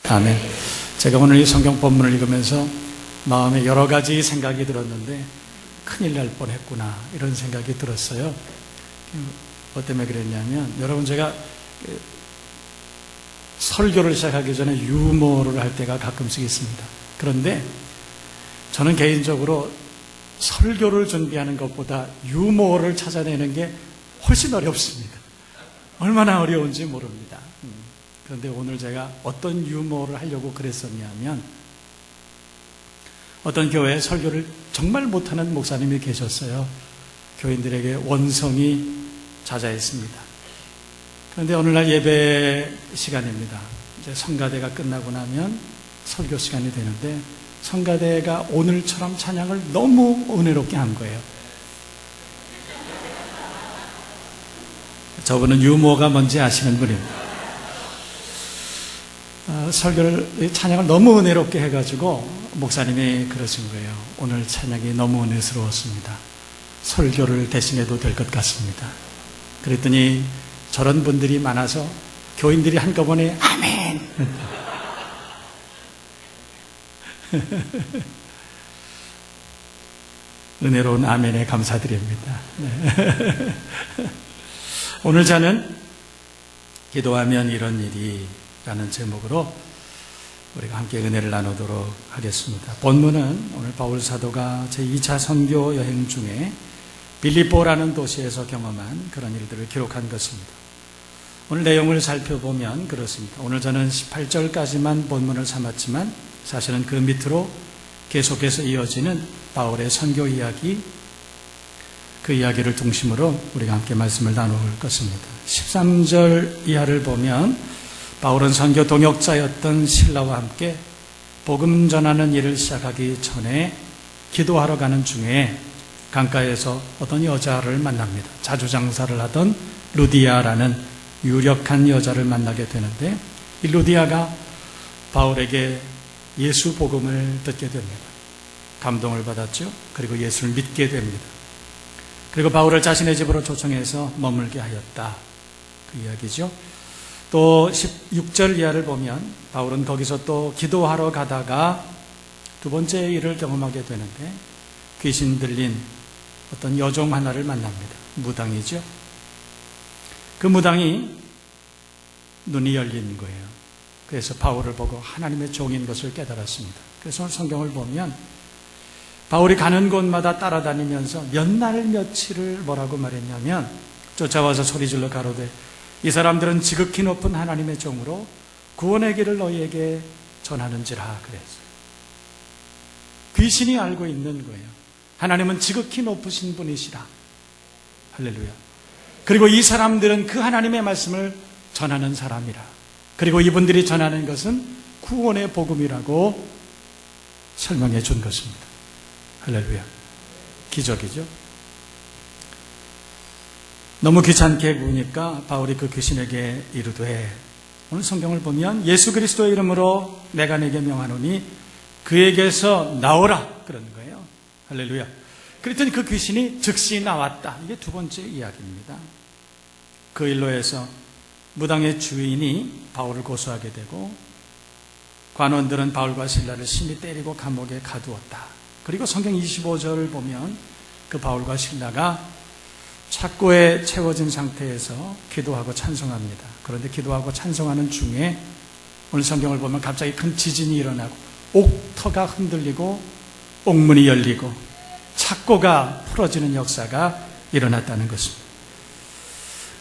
아멘. 제가 오늘 이 성경 본문을 읽으면서 마음에 여러 가지 생각이 들었는데 큰일 날 뻔했구나 이런 생각이 들었어요. 뭐 때문에 그랬냐면 여러분, 제가 설교를 시작하기 전에 유머를 할 때가 가끔씩 있습니다. 그런데 저는 개인적으로 설교를 준비하는 것보다 유머를 찾아내는 게 훨씬 어렵습니다. 얼마나 어려운지 모릅니다. 그런데 오늘 제가 어떤 유머를 하려고 그랬었냐면, 어떤 교회에 설교를 정말 못하는 목사님이 계셨어요. 교인들에게 원성이 자자했습니다. 그런데 오늘날 예배 시간입니다. 이제 성가대가 끝나고 나면 설교 시간이 되는데, 성가대가 오늘처럼 찬양을 너무 은혜롭게 한 거예요. 저분은 유머가 뭔지 아시는 분입니다. 찬양을 너무 은혜롭게 해가지고 목사님이 그러신 거예요. 오늘 찬양이 너무 은혜스러웠습니다. 설교를 대신해도 될 것 같습니다. 그랬더니 저런 분들이 많아서 교인들이 한꺼번에 아멘! 은혜로운 아멘에 감사드립니다. 네. 오늘 저는 기도하면 이런 일이 라는 제목으로 우리가 함께 은혜를 나누도록 하겠습니다. 본문은 오늘 바울 사도가 제2차 선교 여행 중에 빌립보라는 도시에서 경험한 그런 일들을 기록한 것입니다. 오늘 내용을 살펴보면 그렇습니다. 오늘 저는 18절까지만 본문을 삼았지만 사실은 그 밑으로 계속해서 이어지는 바울의 선교 이야기, 그 이야기를 중심으로 우리가 함께 말씀을 나눌 것입니다. 13절 이하를 보면 바울은 선교 동역자였던 실라와 함께 복음 전하는 일을 시작하기 전에 기도하러 가는 중에 강가에서 어떤 여자를 만납니다. 자주장사를 하던 루디아라는 유력한 여자를 만나게 되는데, 이 루디아가 바울에게 예수 복음을 듣게 됩니다. 감동을 받았죠. 그리고 예수를 믿게 됩니다. 그리고 바울을 자신의 집으로 초청해서 머물게 하였다. 그 이야기죠. 또 16절 이하를 보면 바울은 거기서 또 기도하러 가다가 두 번째 일을 경험하게 되는데, 귀신 들린 어떤 여종 하나를 만납니다. 무당이죠. 그 무당이 눈이 열린 거예요. 그래서 바울을 보고 하나님의 종인 것을 깨달았습니다. 그래서 오늘 성경을 보면 바울이 가는 곳마다 따라다니면서 몇 날 며칠을 뭐라고 말했냐면, 쫓아와서 소리질러 가로되 이 사람들은 지극히 높은 하나님의 종으로 구원의 길을 너희에게 전하는지라 그랬어요. 귀신이 알고 있는 거예요. 하나님은 지극히 높으신 분이시라. 할렐루야. 그리고 이 사람들은 그 하나님의 말씀을 전하는 사람이라. 그리고 이분들이 전하는 것은 구원의 복음이라고 설명해 준 것입니다. 할렐루야. 기적이죠. 너무 귀찮게 구니까 바울이 그 귀신에게 이르되, 오늘 성경을 보면 예수 그리스도의 이름으로 내가 네게 명하노니 그에게서 나오라 그러는 거예요. 할렐루야. 그랬더니 그 귀신이 즉시 나왔다. 이게 두 번째 이야기입니다. 그 일로 해서 무당의 주인이 바울을 고소하게 되고, 관원들은 바울과 실라를 심히 때리고 감옥에 가두었다. 그리고 성경 25절을 보면 그 바울과 실라가 착고에 채워진 상태에서 기도하고 찬송합니다. 그런데 기도하고 찬송하는 중에 오늘 성경을 보면 갑자기 큰 지진이 일어나고 옥터가 흔들리고 옥문이 열리고 착고가 풀어지는 역사가 일어났다는 것입니다.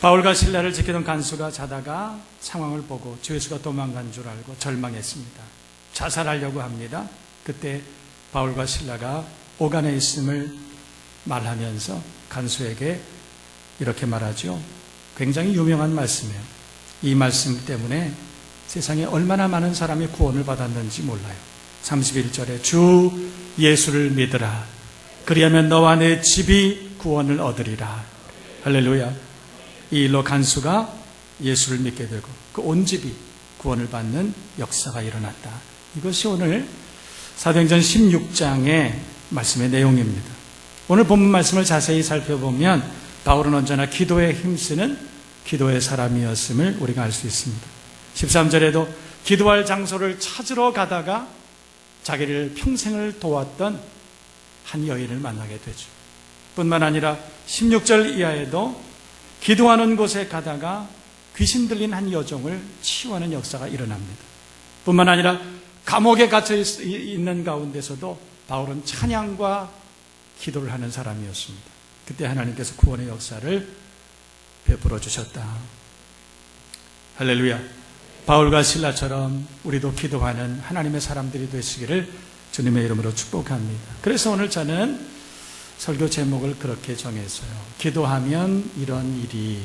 바울과 실라를 지키던 간수가 자다가 상황을 보고 죄수가 도망간 줄 알고 절망했습니다. 자살하려고 합니다. 그때 바울과 실라가 오간에 있음을 말하면서 간수에게 이렇게 말하죠. 굉장히 유명한 말씀이에요. 이 말씀 때문에 세상에 얼마나 많은 사람이 구원을 받았는지 몰라요. 31절에 주 예수를 믿으라. 그리하면 너와 내 집이 구원을 얻으리라. 할렐루야. 이 일로 간수가 예수를 믿게 되고 그 온 집이 구원을 받는 역사가 일어났다. 이것이 오늘 사도행전 16장의 말씀의 내용입니다. 오늘 본문 말씀을 자세히 살펴보면 바울은 언제나 기도에 힘쓰는 기도의 사람이었음을 우리가 알 수 있습니다. 13절에도 기도할 장소를 찾으러 가다가 자기를 평생을 도왔던 한 여인을 만나게 되죠. 뿐만 아니라 16절 이하에도 기도하는 곳에 가다가 귀신 들린 한 여종을 치유하는 역사가 일어납니다. 뿐만 아니라 감옥에 갇혀 있는 가운데서도 바울은 찬양과 기도를 하는 사람이었습니다. 그때 하나님께서 구원의 역사를 베풀어 주셨다. 할렐루야. 바울과 실라처럼 우리도 기도하는 하나님의 사람들이 되시기를 주님의 이름으로 축복합니다. 그래서 오늘 저는 설교 제목을 그렇게 정했어요. 기도하면 이런 일이.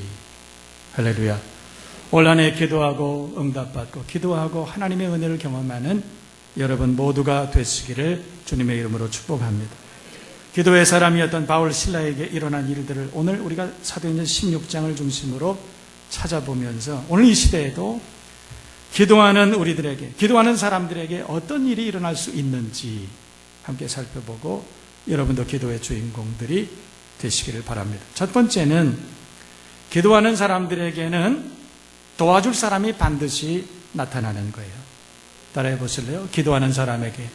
할렐루야. 올 한 해 기도하고 응답받고 기도하고 하나님의 은혜를 경험하는 여러분 모두가 되시기를 주님의 이름으로 축복합니다. 기도의 사람이었던 바울 실라에게 일어난 일들을 오늘 우리가 사도행전 16장을 중심으로 찾아보면서 오늘 이 시대에도 기도하는 우리들에게, 기도하는 사람들에게 어떤 일이 일어날 수 있는지 함께 살펴보고 여러분도 기도의 주인공들이 되시기를 바랍니다. 첫 번째는 기도하는 사람들에게는 도와줄 사람이 반드시 나타나는 거예요. 따라해 보실래요? 기도하는 사람에게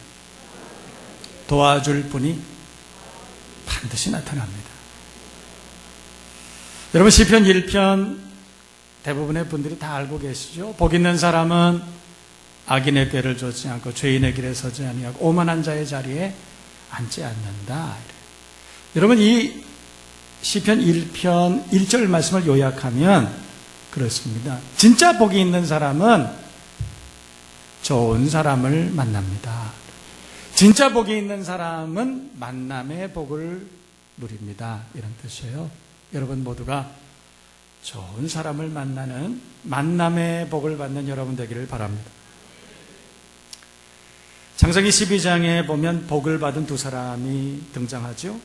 도와줄 분이 반드시 나타납니다. 여러분 시편 1편 대부분의 분들이 다 알고 계시죠? 복 있는 사람은 악인의 꾀를 좇지 않고 죄인의 길에 서지 아니하고 오만한 자의 자리에 앉지 않는다. 여러분 이 시편 1편 1절 말씀을 요약하면 그렇습니다. 진짜 복이 있는 사람은 좋은 사람을 만납니다. 진짜 복이 있는 사람은 만남의 복을 누립니다. 이런 뜻이에요. 여러분 모두가 좋은 사람을 만나는 만남의 복을 받는 여러분 되기를 바랍니다. 창세기 12장에 보면 복을 받은 두 사람이 등장하죠.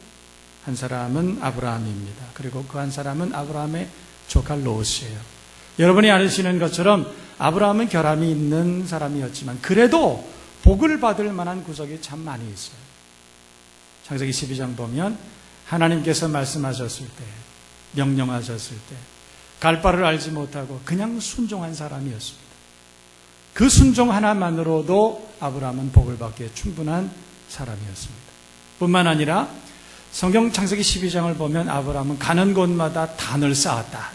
한 사람은 아브라함입니다. 그리고 그 한 사람은 아브라함의 조카 롯이에요. 여러분이 아시는 것처럼 아브라함은 결함이 있는 사람이었지만 그래도 복을 받을 만한 구석이 참 많이 있어요. 창세기 12장 보면 하나님께서 말씀하셨을 때, 명령하셨을 때 갈 바를 알지 못하고 그냥 순종한 사람이었습니다. 그 순종 하나만으로도 아브라함은 복을 받기에 충분한 사람이었습니다. 뿐만 아니라 성경 창세기 12장을 보면 아브라함은 가는 곳마다 단을 쌓았다.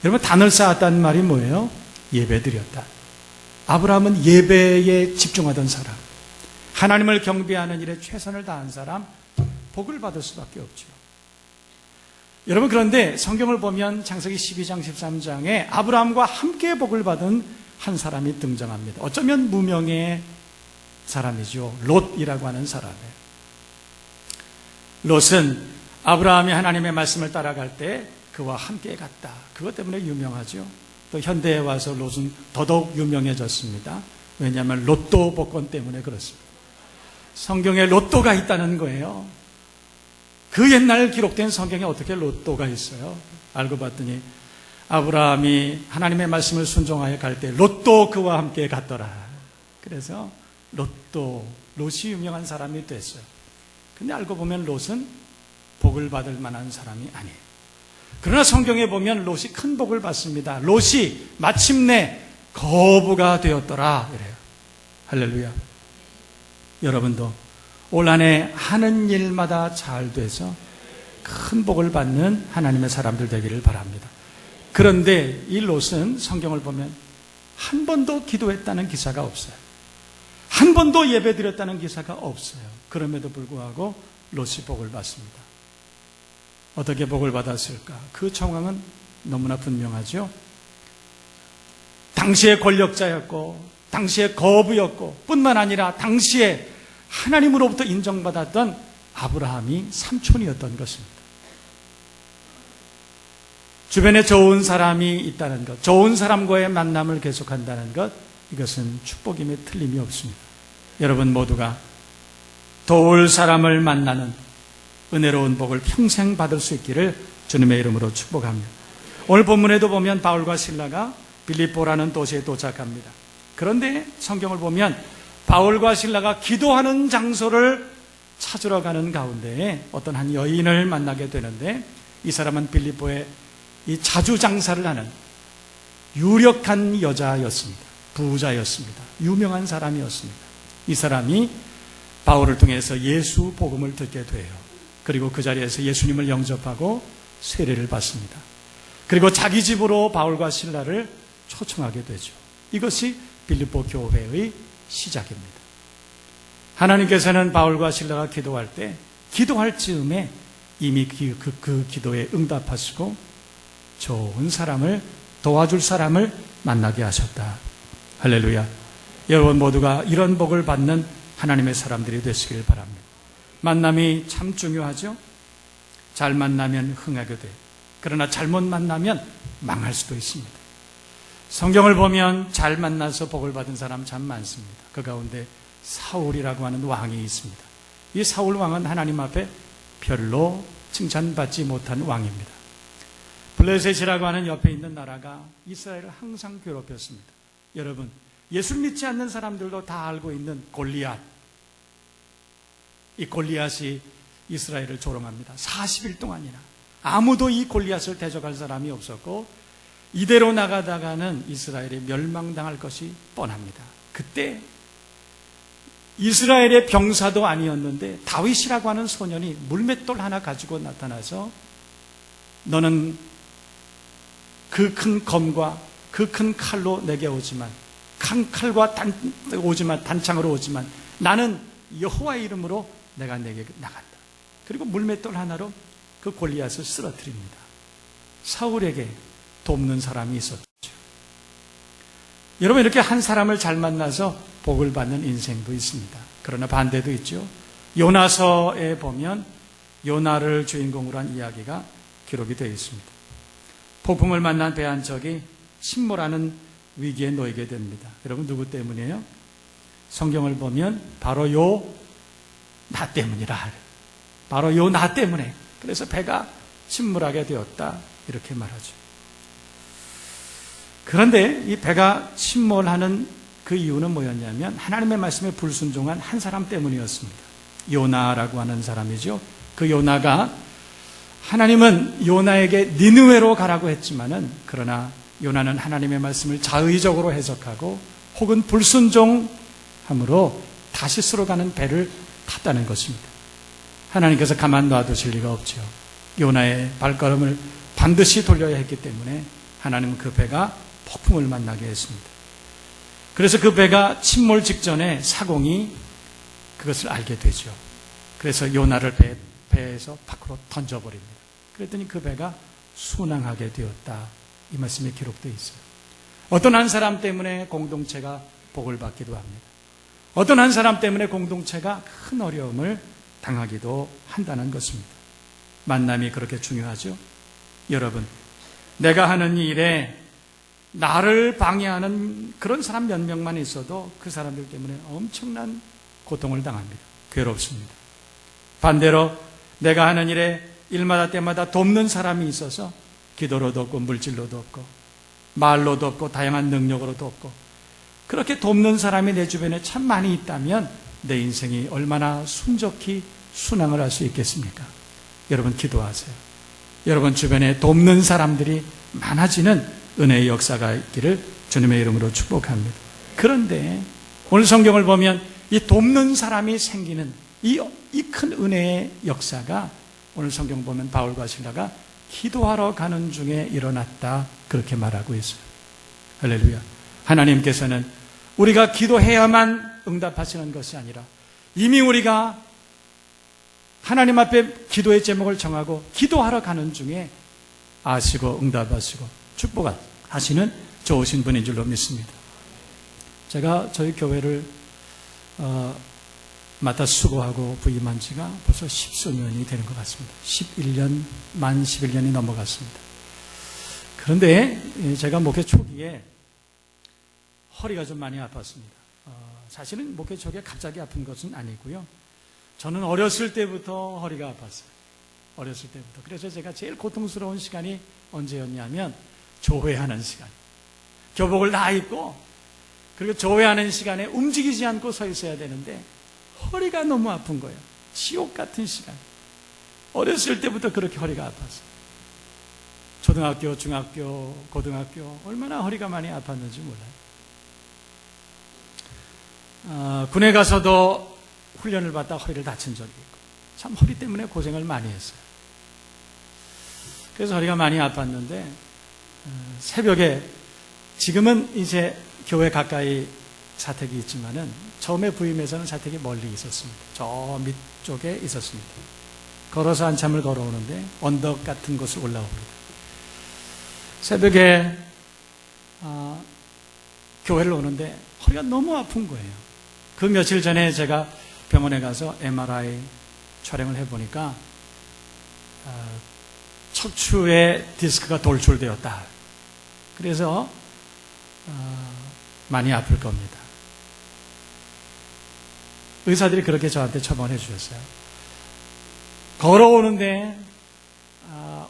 여러분 단을 쌓았다는 말이 뭐예요? 예배드렸다. 아브라함은 예배에 집중하던 사람, 하나님을 경배하는 일에 최선을 다한 사람, 복을 받을 수밖에 없죠. 여러분 그런데 성경을 보면 창세기 12장 13장에 아브라함과 함께 복을 받은 한 사람이 등장합니다. 어쩌면 무명의 사람이죠. 롯이라고 하는 사람이에요. 롯은 아브라함이 하나님의 말씀을 따라갈 때 그와 함께 갔다. 그것 때문에 유명하죠. 또 현대에 와서 롯은 더더욱 유명해졌습니다. 왜냐하면 로또 복권 때문에 그렇습니다. 성경에 로또가 있다는 거예요. 그 옛날 기록된 성경에 어떻게 로또가 있어요? 알고 봤더니 아브라함이 하나님의 말씀을 순종하여 갈 때 롯도 그와 함께 갔더라. 그래서 롯이 유명한 사람이 됐어요. 근데 알고 보면 롯은 복을 받을 만한 사람이 아니에요. 그러나 성경에 보면 롯이 큰 복을 받습니다. 롯이 마침내 거부가 되었더라. 그래요. 할렐루야. 여러분도 올 한 해 하는 일마다 잘 돼서 큰 복을 받는 하나님의 사람들 되기를 바랍니다. 그런데 이 롯은 성경을 보면 한 번도 기도했다는 기사가 없어요. 한 번도 예배드렸다는 기사가 없어요. 그럼에도 불구하고 롯이 복을 받습니다. 어떻게 복을 받았을까? 그 정황은 너무나 분명하죠. 당시의 권력자였고 당시의 거부였고 뿐만 아니라 당시에 하나님으로부터 인정받았던 아브라함이 삼촌이었던 것입니다. 주변에 좋은 사람이 있다는 것, 좋은 사람과의 만남을 계속한다는 것, 이것은 축복임에 틀림이 없습니다. 여러분 모두가 도울 사람을 만나는 은혜로운 복을 평생 받을 수 있기를 주님의 이름으로 축복합니다. 오늘 본문에도 보면 바울과 실라가 빌립보라는 도시에 도착합니다. 그런데 성경을 보면 바울과 실라가 기도하는 장소를 찾으러 가는 가운데 어떤 한 여인을 만나게 되는데 이 사람은 빌립보에 이 자주 장사를 하는 유력한 여자였습니다. 부자였습니다. 유명한 사람이었습니다. 이 사람이 바울을 통해서 예수 복음을 듣게 돼요. 그리고 그 자리에서 예수님을 영접하고 세례를 받습니다. 그리고 자기 집으로 바울과 실라를 초청하게 되죠. 이것이 빌립보 교회의 시작입니다. 하나님께서는 바울과 실라가 기도할 때 기도할 즈음에 이미 그 기도에 응답하시고 좋은 사람을, 도와줄 사람을 만나게 하셨다. 할렐루야. 여러분 모두가 이런 복을 받는 하나님의 사람들이 되시길 바랍니다. 만남이 참 중요하죠. 잘 만나면 흥하게 돼요. 그러나 잘못 만나면 망할 수도 있습니다. 성경을 보면 잘 만나서 복을 받은 사람 참 많습니다. 그 가운데 사울이라고 하는 왕이 있습니다. 이 사울 왕은 하나님 앞에 별로 칭찬받지 못한 왕입니다. 블레셋이라고 하는 옆에 있는 나라가 이스라엘을 항상 괴롭혔습니다. 여러분, 예수를 믿지 않는 사람들도 다 알고 있는 골리앗. 이 골리앗이 이스라엘을 조롱합니다. 40일 동안이나 아무도 이 골리앗을 대적할 사람이 없었고 이대로 나가다가는 이스라엘이 멸망당할 것이 뻔합니다. 그때 이스라엘의 병사도 아니었는데 다윗이라고 하는 소년이 물맷돌 하나 가지고 나타나서 너는 그 큰 검과 그 큰 칼로 내게 오지만 큰 칼과 단창으로 오지만 나는 여호와의 이름으로 내가 내게 나간다. 그리고 물맷돌 하나로 그 골리앗을 쓰러뜨립니다. 사울에게 돕는 사람이 있었죠. 여러분, 이렇게 한 사람을 잘 만나서 복을 받는 인생도 있습니다. 그러나 반대도 있죠. 요나서에 보면 요나를 주인공으로 한 이야기가 기록이 되어 있습니다. 폭풍을 만난 배 한 척이 침몰하는 위기에 놓이게 됩니다. 여러분, 누구 때문이에요? 성경을 보면 바로 요 나 때문이라. 바로 요 나 때문에. 그래서 배가 침몰하게 되었다. 이렇게 말하죠. 그런데 이 배가 침몰하는 그 이유는 뭐였냐면 하나님의 말씀에 불순종한 한 사람 때문이었습니다. 요나라고 하는 사람이죠. 그 요나가 하나님은 요나에게 니느웨로 가라고 했지만은 그러나 요나는 하나님의 말씀을 자의적으로 해석하고 혹은 불순종함으로 다시스로 가는 배를 탔다는 것입니다. 하나님께서 가만 놔두실 리가 없죠. 요나의 발걸음을 반드시 돌려야 했기 때문에 하나님은 그 배가 폭풍을 만나게 했습니다. 그래서 그 배가 침몰 직전에 사공이 그것을 알게 되죠. 그래서 요나를 배에서 밖으로 던져버립니다. 그랬더니 그 배가 순항하게 되었다. 이 말씀에 기록되어 있어요. 어떤 한 사람 때문에 공동체가 복을 받기도 합니다. 어떤 한 사람 때문에 공동체가 큰 어려움을 당하기도 한다는 것입니다. 만남이 그렇게 중요하죠. 여러분, 내가 하는 일에 나를 방해하는 그런 사람 몇 명만 있어도 그 사람들 때문에 엄청난 고통을 당합니다. 괴롭습니다. 반대로 내가 하는 일에 일마다 때마다 돕는 사람이 있어서 기도로도 없고 물질로도 없고 말로도 없고 다양한 능력으로도 없고 그렇게 돕는 사람이 내 주변에 참 많이 있다면 내 인생이 얼마나 순적히 순항을 할 수 있겠습니까? 여러분, 기도하세요. 여러분 주변에 돕는 사람들이 많아지는 은혜의 역사가 있기를 주님의 이름으로 축복합니다. 그런데 오늘 성경을 보면 이 돕는 사람이 생기는 이 큰 은혜의 역사가 오늘 성경 보면 바울과 실라가 기도하러 가는 중에 일어났다. 그렇게 말하고 있어요. 할렐루야. 하나님께서는 우리가 기도해야만 응답하시는 것이 아니라 이미 우리가 하나님 앞에 기도의 제목을 정하고 기도하러 가는 중에 아시고 응답하시고 축복하시는 좋으신 분인 줄로 믿습니다. 제가 저희 교회를 맡아 수고하고 부임한 지가 벌써 10수년이 되는 것 같습니다. 만 11년이 넘어갔습니다. 그런데 제가 목회 초기에 허리가 좀 많이 아팠습니다. 사실은 목회 초기에 갑자기 아픈 것은 아니고요. 저는 어렸을 때부터 허리가 아팠어요. 어렸을 때부터. 그래서 제가 제일 고통스러운 시간이 언제였냐면 조회하는 시간. 교복을 다 입고 그리고 조회하는 시간에 움직이지 않고 서 있어야 되는데 허리가 너무 아픈 거예요. 지옥 같은 시간. 어렸을 때부터 그렇게 허리가 아팠어요. 초등학교, 중학교, 고등학교 얼마나 허리가 많이 아팠는지 몰라요. 군에 가서도 훈련을 받다 허리를 다친 적이 있고 참 허리 때문에 고생을 많이 했어요. 그래서 허리가 많이 아팠는데 새벽에 지금은 이제 교회 가까이 자택이 있지만은 처음에 부임에서는 자택이 멀리 있었습니다. 저 밑쪽에 있었습니다. 걸어서 한참을 걸어오는데 언덕 같은 곳을 올라옵니다. 새벽에 교회를 오는데 허리가 너무 아픈 거예요. 그 며칠 전에 제가 병원에 가서 MRI 촬영을 해보니까 척추에 디스크가 돌출되었다. 그래서 많이 아플 겁니다. 의사들이 그렇게 저한테 처방해 주셨어요. 걸어오는데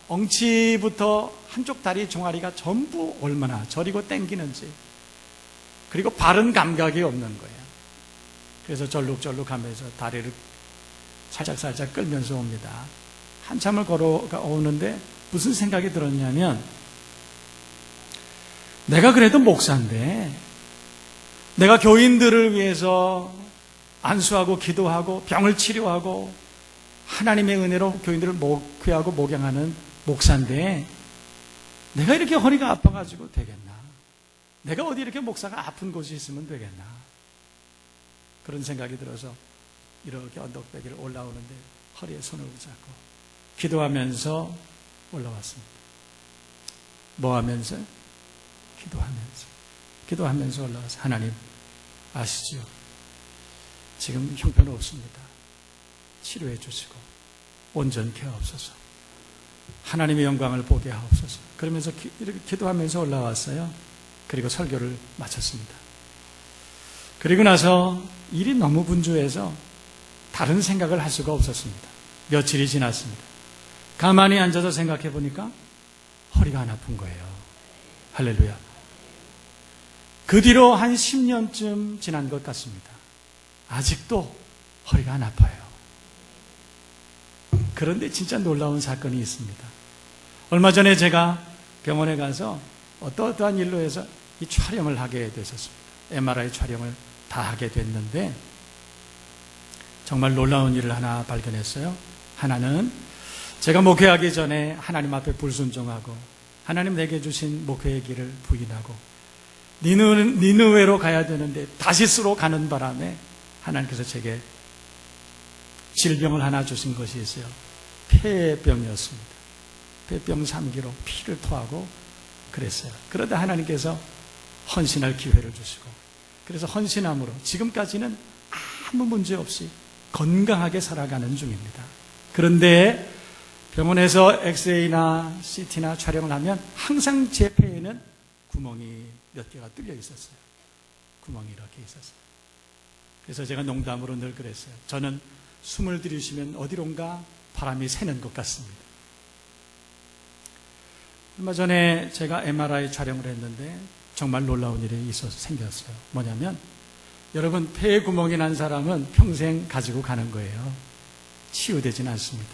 엉치부터 한쪽 다리 종아리가 전부 얼마나 저리고 땡기는지, 그리고 바른 감각이 없는 거예요. 그래서 절룩절룩하면서 다리를 살짝살짝 끌면서 옵니다. 한참을 걸어오는데 무슨 생각이 들었냐면, 내가 그래도 목사인데 내가 교인들을 위해서 안수하고 기도하고 병을 치료하고 하나님의 은혜로 교인들을 목회하고 목양하는 목사인데 내가 이렇게 허리가 아파가지고 되겠나? 내가 어디 이렇게 목사가 아픈 곳이 있으면 되겠나? 그런 생각이 들어서 이렇게 언덕배기를 올라오는데 허리에 손을 붙잡고 기도하면서 올라왔습니다. 뭐 하면서? 기도하면서 올라와서, 하나님 아시죠? 지금 형편없습니다. 치료해 주시고 온전케 하옵소서. 하나님의 영광을 보게 하옵소서. 그러면서 이렇게 기도하면서 올라왔어요. 그리고 설교를 마쳤습니다. 그리고 나서 일이 너무 분주해서 다른 생각을 할 수가 없었습니다. 며칠이 지났습니다. 가만히 앉아서 생각해 보니까 허리가 안 아픈 거예요. 할렐루야. 그 뒤로 한 10년쯤 지난 것 같습니다. 아직도 허리가 안 아파요. 그런데 진짜 놀라운 사건이 있습니다. 얼마 전에 제가 병원에 가서 어떠한 일로 해서 이 촬영을 하게 되셨습니다. MRI 촬영을 다 하게 됐는데 정말 놀라운 일을 하나 발견했어요. 하나는 제가 목회하기 전에 하나님 앞에 불순종하고 하나님 내게 주신 목회의 길을 부인하고 니느웨로 가야 되는데 다시스로 가는 바람에 하나님께서 제게 질병을 하나 주신 것이 있어요. 폐병이었습니다. 폐병 3기로 피를 토하고 그랬어요. 그러다 하나님께서 헌신할 기회를 주시고, 그래서 헌신함으로 지금까지는 아무 문제 없이 건강하게 살아가는 중입니다. 그런데 병원에서 엑스레이나 CT나 촬영을 하면 항상 제 폐에는 구멍이 몇 개가 뚫려 있었어요. 구멍이 이렇게 있었어요. 그래서 제가 농담으로 늘 그랬어요. 저는 숨을 들이쉬면 어디론가 바람이 새는 것 같습니다. 얼마 전에 제가 MRI 촬영을 했는데 정말 놀라운 일이 생겼어요. 뭐냐면, 여러분, 폐에 구멍이 난 사람은 평생 가지고 가는 거예요. 치유되진 않습니다.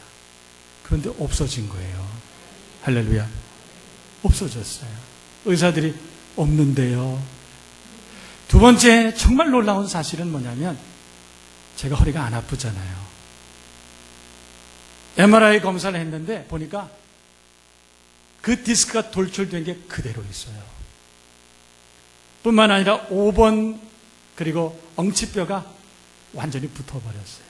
그런데 없어진 거예요. 할렐루야. 없어졌어요. 의사들이 없는데요. 두 번째 정말 놀라운 사실은 뭐냐면, 제가 허리가 안 아프잖아요. MRI 검사를 했는데 보니까 그 디스크가 돌출된 게 그대로 있어요. 뿐만 아니라 5번 그리고 엉치뼈가 완전히 붙어버렸어요.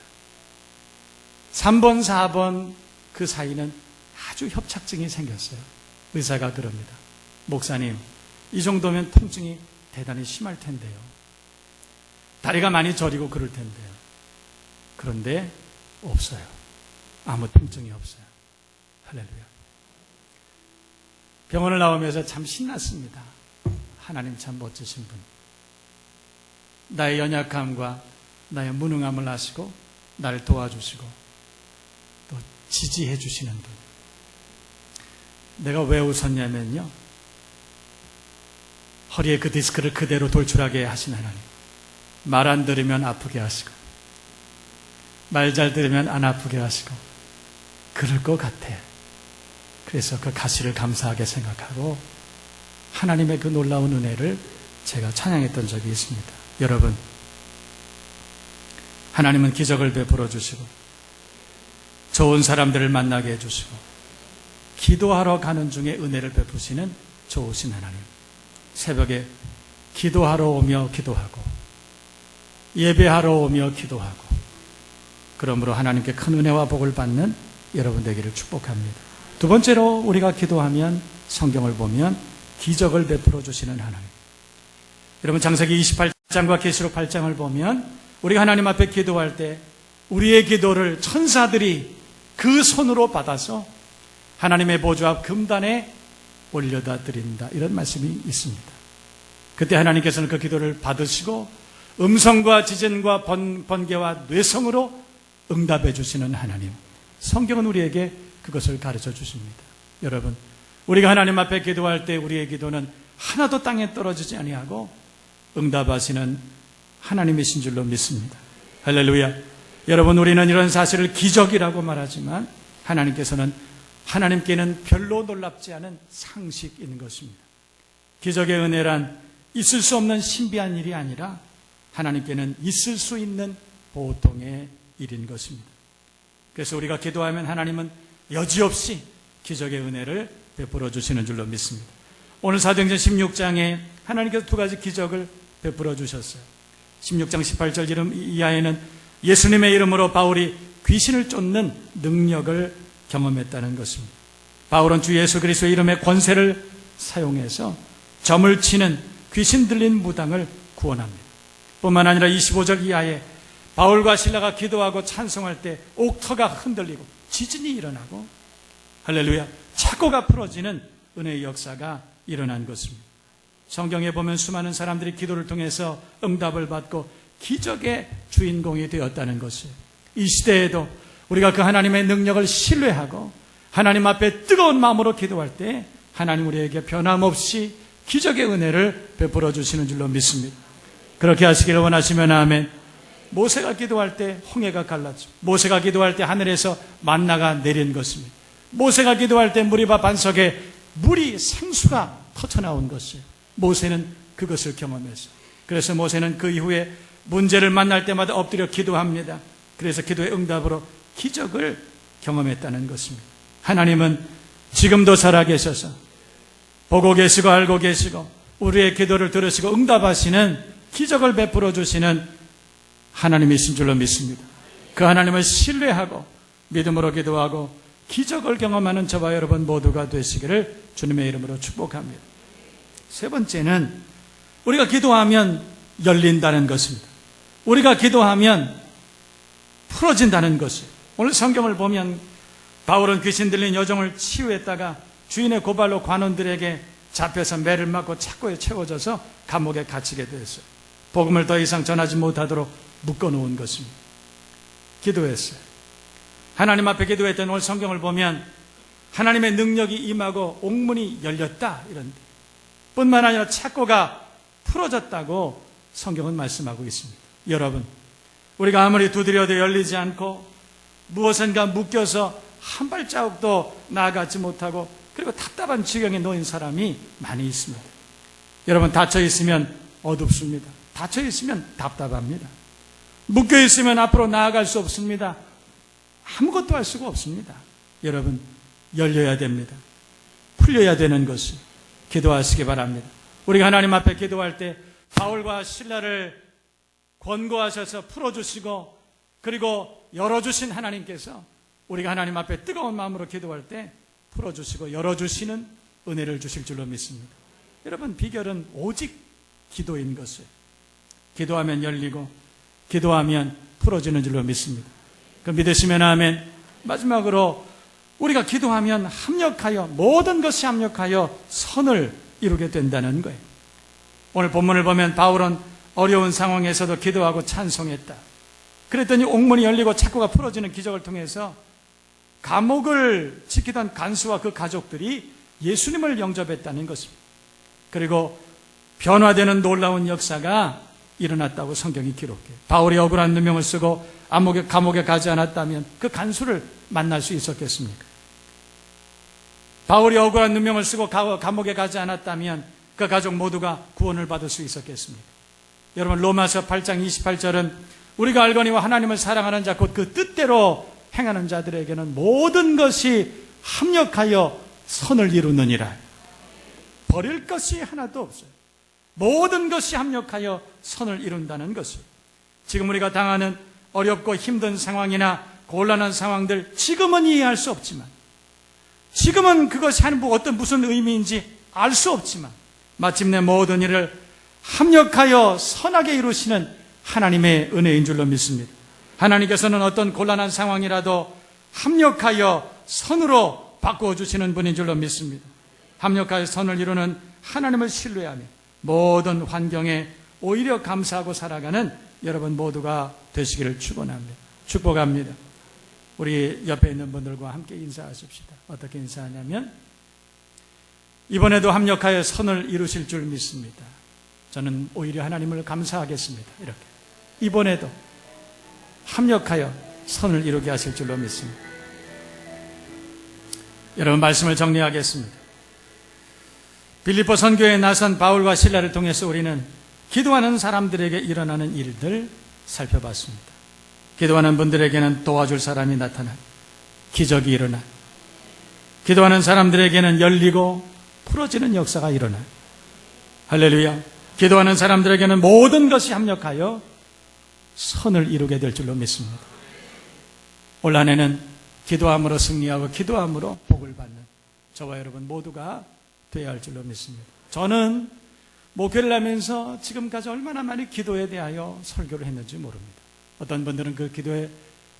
3번, 4번 그 사이는 아주 협착증이 생겼어요. 의사가 그럽니다. 목사님, 이 정도면 통증이 대단히 심할 텐데요. 다리가 많이 저리고 그럴 텐데요. 그런데 없어요. 아무 통증이 없어요. 할렐루야. 병원을 나오면서 참 신났습니다. 하나님 참 멋지신 분. 나의 연약함과 나의 무능함을 아시고 나를 도와주시고 또 지지해 주시는 분. 내가 왜 웃었냐면요, 허리에 그 디스크를 그대로 돌출하게 하신 하나님. 말 안 들으면 아프게 하시고 말 잘 들으면 안 아프게 하시고 그럴 것 같아. 그래서 그 가시를 감사하게 생각하고 하나님의 그 놀라운 은혜를 제가 찬양했던 적이 있습니다. 여러분, 하나님은 기적을 베풀어 주시고 좋은 사람들을 만나게 해주시고 기도하러 가는 중에 은혜를 베푸시는 좋으신 하나님. 새벽에 기도하러 오며 기도하고 예배하러 오며 기도하고 그러므로 하나님께 큰 은혜와 복을 받는 여러분 되기를 축복합니다. 두 번째로 우리가 기도하면 성경을 보면 기적을 베풀어 주시는 하나님. 여러분 창세기 28장과 계시록 8장을 보면 우리가 하나님 앞에 기도할 때 우리의 기도를 천사들이 그 손으로 받아서 하나님의 보좌 앞 금단에 올려다 드린다, 이런 말씀이 있습니다. 그때 하나님께서는 그 기도를 받으시고 음성과 지진과 번개와 뇌성으로 응답해 주시는 하나님. 성경은 우리에게 그것을 가르쳐 주십니다. 여러분, 우리가 하나님 앞에 기도할 때 우리의 기도는 하나도 땅에 떨어지지 아니하고 응답하시는 하나님이신 줄로 믿습니다. 할렐루야. 여러분, 우리는 이런 사실을 기적이라고 말하지만 하나님께는 별로 놀랍지 않은 상식인 것입니다. 기적의 은혜란 있을 수 없는 신비한 일이 아니라 하나님께는 있을 수 있는 보통의 일인 것입니다. 그래서 우리가 기도하면 하나님은 여지없이 기적의 은혜를 베풀어 주시는 줄로 믿습니다. 오늘 사도행전 16장에 하나님께서 두 가지 기적을 베풀어 주셨어요. 16장 18절 이하에는 예수님의 이름으로 바울이 귀신을 쫓는 능력을 경험했다는 것입니다. 바울은 주 예수 그리스도의 이름의 권세를 사용해서 점을 치는 귀신 들린 무당을 구원합니다. 뿐만 아니라 25절 이하에 바울과 실라가 기도하고 찬송할 때 옥터가 흔들리고 지진이 일어나고 할렐루야, 착고가 풀어지는 은혜의 역사가 일어난 것입니다. 성경에 보면 수많은 사람들이 기도를 통해서 응답을 받고 기적의 주인공이 되었다는 것이에요. 이 시대에도 우리가 그 하나님의 능력을 신뢰하고 하나님 앞에 뜨거운 마음으로 기도할 때 하나님 우리에게 변함없이 기적의 은혜를 베풀어 주시는 줄로 믿습니다. 그렇게 하시기를 원하시면 아멘. 모세가 기도할 때 홍해가 갈랐죠. 모세가 기도할 때 하늘에서 만나가 내린 것입니다. 모세가 기도할 때 무리바 반석에 물이 생수가 터져나온 것이에요. 모세는 그것을 경험했어요. 그래서 모세는 그 이후에 문제를 만날 때마다 엎드려 기도합니다. 그래서 기도의 응답으로 기적을 경험했다는 것입니다. 하나님은 지금도 살아계셔서 보고 계시고 알고 계시고 우리의 기도를 들으시고 응답하시는 기적을 베풀어 주시는 하나님이신 줄로 믿습니다. 그 하나님을 신뢰하고 믿음으로 기도하고 기적을 경험하는 저와 여러분 모두가 되시기를 주님의 이름으로 축복합니다. 세 번째는 우리가 기도하면 열린다는 것입니다. 우리가 기도하면 풀어진다는 것이에요. 오늘 성경을 보면 바울은 귀신 들린 여종을 치유했다가 주인의 고발로 관원들에게 잡혀서 매를 맞고 착고에 채워져서 감옥에 갇히게 되었어요. 복음을 더 이상 전하지 못하도록 묶어놓은 것입니다. 기도했어요. 하나님 앞에 기도했던 오늘 성경을 보면 하나님의 능력이 임하고 옥문이 열렸다, 이런 뿐만 아니라 착고가 풀어졌다고 성경은 말씀하고 있습니다. 여러분, 우리가 아무리 두드려도 열리지 않고 무엇인가 묶여서 한 발자국도 나아가지 못하고 그리고 답답한 지경에 놓인 사람이 많이 있습니다. 여러분, 닫혀 있으면 어둡습니다. 닫혀 있으면 답답합니다. 묶여 있으면 앞으로 나아갈 수 없습니다. 아무것도 할 수가 없습니다. 여러분, 열려야 됩니다. 풀려야 되는 것을 기도하시기 바랍니다. 우리가 하나님 앞에 기도할 때 바울과 실라를 권고하셔서 풀어주시고 그리고 열어주신 하나님께서 우리가 하나님 앞에 뜨거운 마음으로 기도할 때 풀어주시고 열어주시는 은혜를 주실 줄로 믿습니다. 여러분, 비결은 오직 기도인 것을 기도하면 열리고 기도하면 풀어지는 줄로 믿습니다. 그 믿으시면 아멘. 마지막으로 우리가 기도하면 합력하여 모든 것이 합력하여 선을 이루게 된다는 거예요. 오늘 본문을 보면 바울은 어려운 상황에서도 기도하고 찬송했다. 그랬더니 옥문이 열리고 착고가 풀어지는 기적을 통해서 감옥을 지키던 간수와 그 가족들이 예수님을 영접했다는 것입니다. 그리고 변화되는 놀라운 역사가 일어났다고 성경이 기록해요. 바울이 억울한 누명을 쓰고 감옥에 가지 않았다면 그 간수를 만날 수 있었겠습니까? 바울이 억울한 누명을 쓰고 감옥에 가지 않았다면 그 가족 모두가 구원을 받을 수 있었겠습니까? 여러분, 로마서 8장 28절은 우리가 알거니와 하나님을 사랑하는 자 곧 그 뜻대로 행하는 자들에게는 모든 것이 합력하여 선을 이루느니라. 버릴 것이 하나도 없어요. 모든 것이 합력하여 선을 이룬다는 것을. 지금 우리가 당하는 어렵고 힘든 상황이나 곤란한 상황들 지금은 이해할 수 없지만, 지금은 그것이 어떤 무슨 의미인지 알 수 없지만, 마침내 모든 일을 합력하여 선하게 이루시는 하나님의 은혜인 줄로 믿습니다. 하나님께서는 어떤 곤란한 상황이라도 합력하여 선으로 바꾸어 주시는 분인 줄로 믿습니다. 합력하여 선을 이루는 하나님을 신뢰하며 모든 환경에 오히려 감사하고 살아가는 여러분 모두가 되시기를 축복합니다. 우리 옆에 있는 분들과 함께 인사하십시다. 어떻게 인사하냐면, 이번에도 합력하여 선을 이루실 줄 믿습니다. 저는 오히려 하나님을 감사하겠습니다. 이렇게 이번에도 합력하여 선을 이루게 하실 줄로 믿습니다. 여러분, 말씀을 정리하겠습니다. 빌립보 선교에 나선 바울과 실라를 통해서 우리는 기도하는 사람들에게 일어나는 일들 살펴봤습니다. 기도하는 분들에게는 도와줄 사람이 나타나 기적이 일어나, 기도하는 사람들에게는 열리고 풀어지는 역사가 일어나, 할렐루야. 기도하는 사람들에게는 모든 것이 합력하여 선을 이루게 될 줄로 믿습니다. 올 한 해는 기도함으로 승리하고 기도함으로 복을 받는 저와 여러분 모두가 되어야 할 줄로 믿습니다. 저는 목회를 하면서 지금까지 얼마나 많이 기도에 대하여 설교를 했는지 모릅니다. 어떤 분들은 그 기도의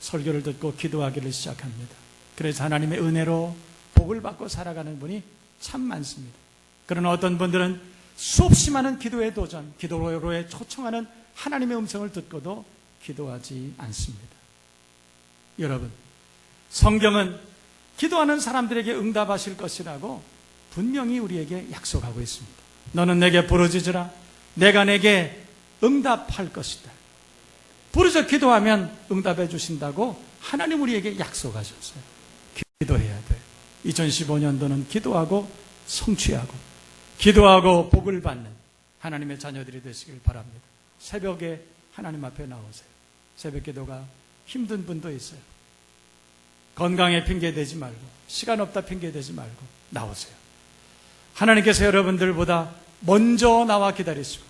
설교를 듣고 기도하기를 시작합니다. 그래서 하나님의 은혜로 복을 받고 살아가는 분이 참 많습니다. 그러나 어떤 분들은 수없이 많은 기도의 도전, 기도로에 초청하는 하나님의 음성을 듣고도 기도하지 않습니다. 여러분, 성경은 기도하는 사람들에게 응답하실 것이라고 분명히 우리에게 약속하고 있습니다. 너는 내게 부르짖으라, 내가 내게 응답할 것이다. 부르짖어 기도하면 응답해 주신다고 하나님 우리에게 약속하셨어요. 기도해야 돼요. 2015년도는 기도하고 성취하고 기도하고 복을 받는 하나님의 자녀들이 되시길 바랍니다. 새벽에 하나님 앞에 나오세요. 새벽 기도가 힘든 분도 있어요. 건강에 핑계대지 말고, 시간 없다 핑계대지 말고 나오세요. 하나님께서 여러분들보다 먼저 나와 기다리시고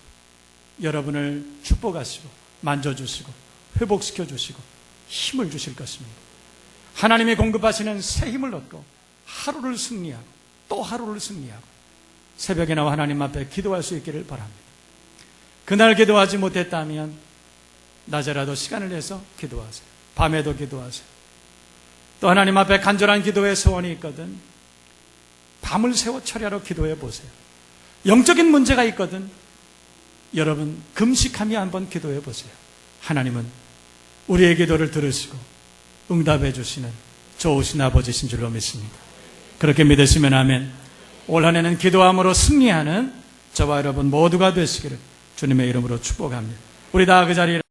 여러분을 축복하시고 만져주시고 회복시켜주시고 힘을 주실 것입니다. 하나님이 공급하시는 새 힘을 얻고 하루를 승리하고 또 하루를 승리하고 새벽에 나와 하나님 앞에 기도할 수 있기를 바랍니다. 그날 기도하지 못했다면 낮에라도 시간을 내서 기도하세요. 밤에도 기도하세요. 또 하나님 앞에 간절한 기도의 소원이 있거든 밤을 새워 철야로 기도해 보세요. 영적인 문제가 있거든 여러분 금식하며 한번 기도해 보세요. 하나님은 우리의 기도를 들으시고 응답해 주시는 좋으신 아버지신 줄로 믿습니다. 그렇게 믿으시면 아멘. 올 한 해는 기도함으로 승리하는 저와 여러분 모두가 되시기를 주님의 이름으로 축복합니다. 우리 다 그 자리에